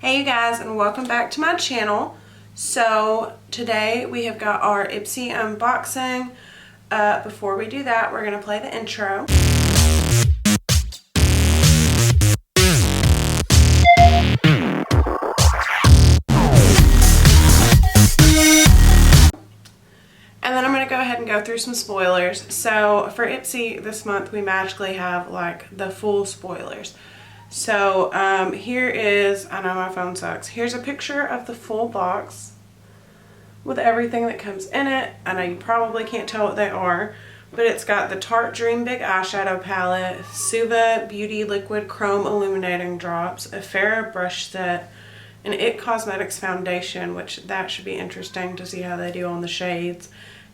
Hey you guys, and welcome back to my channel. So today we have got our Ipsy unboxing. Before we do that, we're going to play the intro. And then I'm going to go ahead and go through some spoilers. So for Ipsy this month we magically have like the full spoilers. So here is, I know my phone sucks, here's a picture of the full box with everything that comes in it. I know you probably can't tell what they are, but it's got the Tarte Dream Big Eyeshadow Palette, Suva Beauty Liquid Chrome Illuminating Drops, a Farrah brush set, an IT Cosmetics foundation, which that should be interesting to see how they do on the shades,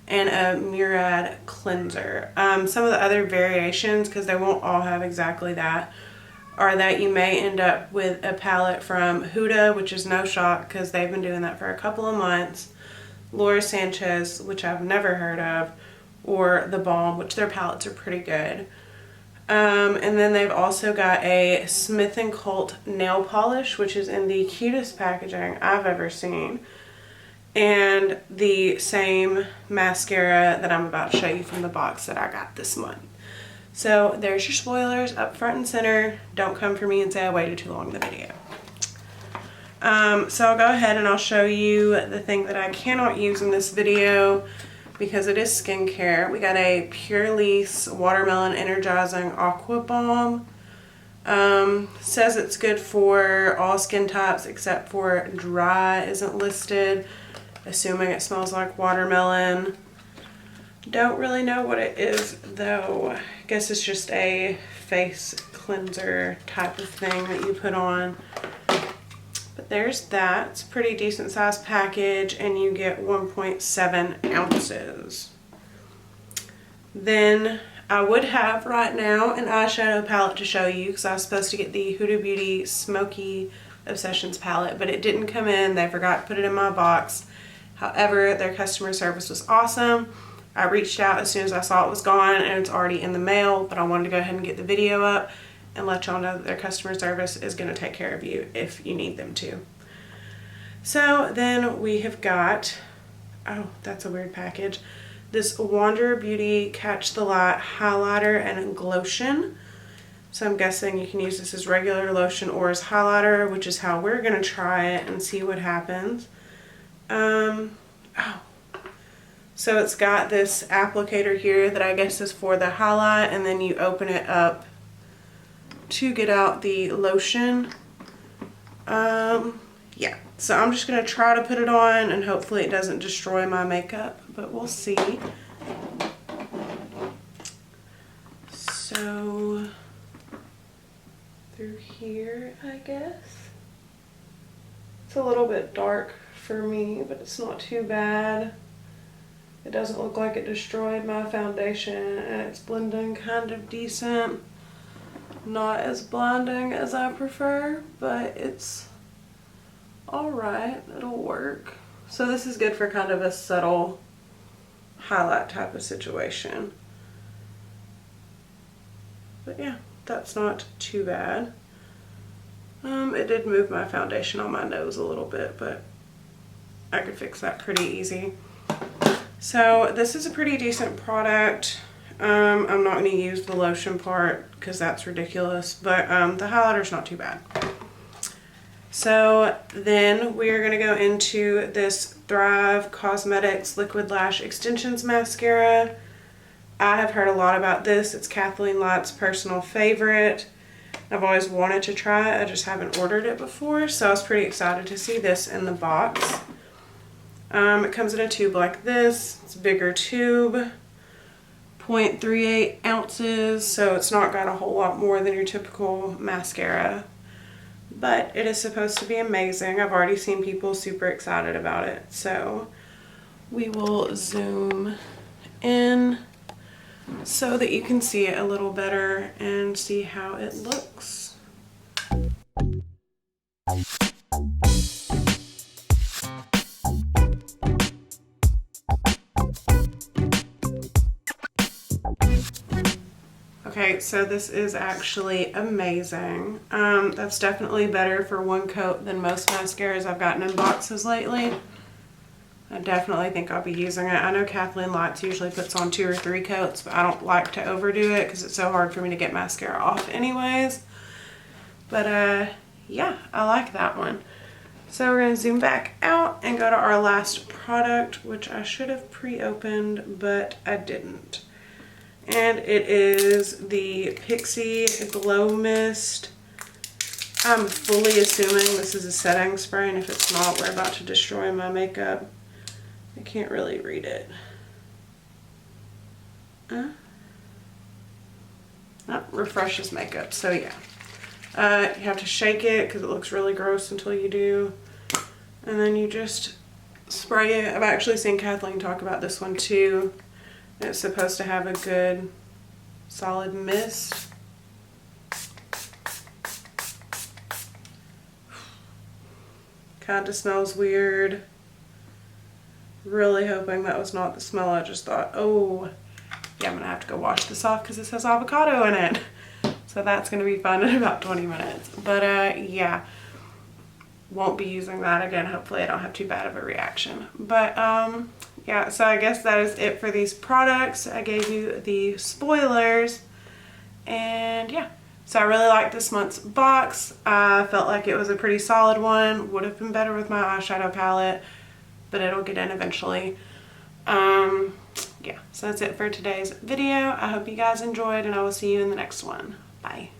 and a Murad cleanser. Some of the other variations, because they won't all have exactly that, are that you may end up with a palette from Huda, which is no shock because they've been doing that for a couple of months, Laura Sanchez, which I've never heard of, or The Balm, which their palettes are pretty good. And then they've also got a Smith & Colt nail polish, which is in the cutest packaging I've ever seen, and the same mascara that I'm about to show you from the box that I got this month. So there's your spoilers up front and center. Don't come for me and say I waited too long in the video. So I'll go ahead and I'll show you the thing that I cannot use in this video because it is skincare. We got a Pure Lease Watermelon Energizing Aqua Balm. Says it's good for all skin types except for dry, isn't listed. Assuming it smells like watermelon. Don't really know what it is though. I guess it's just a face cleanser type of thing that you put on. But there's that. It's a pretty decent sized package and you get 1.7 ounces. Then I would have right now an eyeshadow palette to show you because I was supposed to get the Huda Beauty Smoky Obsessions palette, but it didn't come in. They forgot to put it in my box. However, their customer service was awesome. I reached out as soon as I saw it was gone and it's already in the mail, but I wanted to go ahead and get the video up and let y'all know that their customer service is going to take care of you if you need them to. So then we have got, oh, that's a weird package, this Wander Beauty Catch the Light highlighter and glotion. So I'm guessing you can use this as regular lotion or as highlighter, which is how we're going to try it and see what happens. So it's got this applicator here that I guess is for the highlight, and then you open it up to get out the lotion. Yeah, so I'm just going to try to put it on and hopefully it doesn't destroy my makeup, but we'll see. So through here, I guess. It's a little bit dark for me, but it's not too bad. It doesn't look like it destroyed my foundation and it's blending kind of decent. Not as blinding as I prefer, but it's alright. It'll work. So this is good for kind of a subtle highlight type of situation. But yeah, that's not too bad. It did move my foundation on my nose a little bit, but I could fix that pretty easy. So this is a pretty decent product. I'm not going to use the lotion part because that's ridiculous, but the highlighter's not too bad. So then we are going to go into this Thrive Cosmetics Liquid Lash Extensions Mascara. I have heard a lot about this. It's Kathleen Light's personal favorite. I've always wanted to try it. I just haven't ordered it before, so I was pretty excited to see this in the box. It comes in a tube like this. It's a bigger tube, 0.38 ounces, so it's not got a whole lot more than your typical mascara. But it is supposed to be amazing. I've already seen people super excited about it. So we will zoom in so that you can see it a little better and see how it looks. Okay, Okay, so this is actually amazing. That's definitely better for one coat than most mascaras I've gotten in boxes lately. I definitely think I'll be using it. I know Kathleen Lights usually puts on 2 or 3 coats, but I don't like to overdo it because it's so hard for me to get mascara off anyways. But yeah, I like that one. So we're going to zoom back out and go to our last product, which I should have pre-opened, but I didn't. And it is the Ipsy Glow Mist. I'm fully assuming this is a setting spray, and if it's not, we're about to destroy my makeup. I can't really read it. That refreshes makeup, so yeah. You have to shake it because it looks really gross until you do. And then you just spray it. I've actually seen Kathleen talk about this one too. It's supposed to have a good solid mist. Kind of smells weird. Really hoping that was not the smell I just thought. Oh, yeah, I'm gonna have to go wash this off because it says avocado in it. So that's gonna be fun in about 20 minutes. But yeah, won't be using that again. Hopefully I don't have too bad of a reaction. But yeah, so I guess that is it for these products. I gave you the spoilers, and yeah. So I really liked this month's box. I felt like it was a pretty solid one. Would have been better with my eyeshadow palette, but it'll get in eventually. Yeah, so that's it for today's video. I hope you guys enjoyed, and I will see you in the next one. Bye.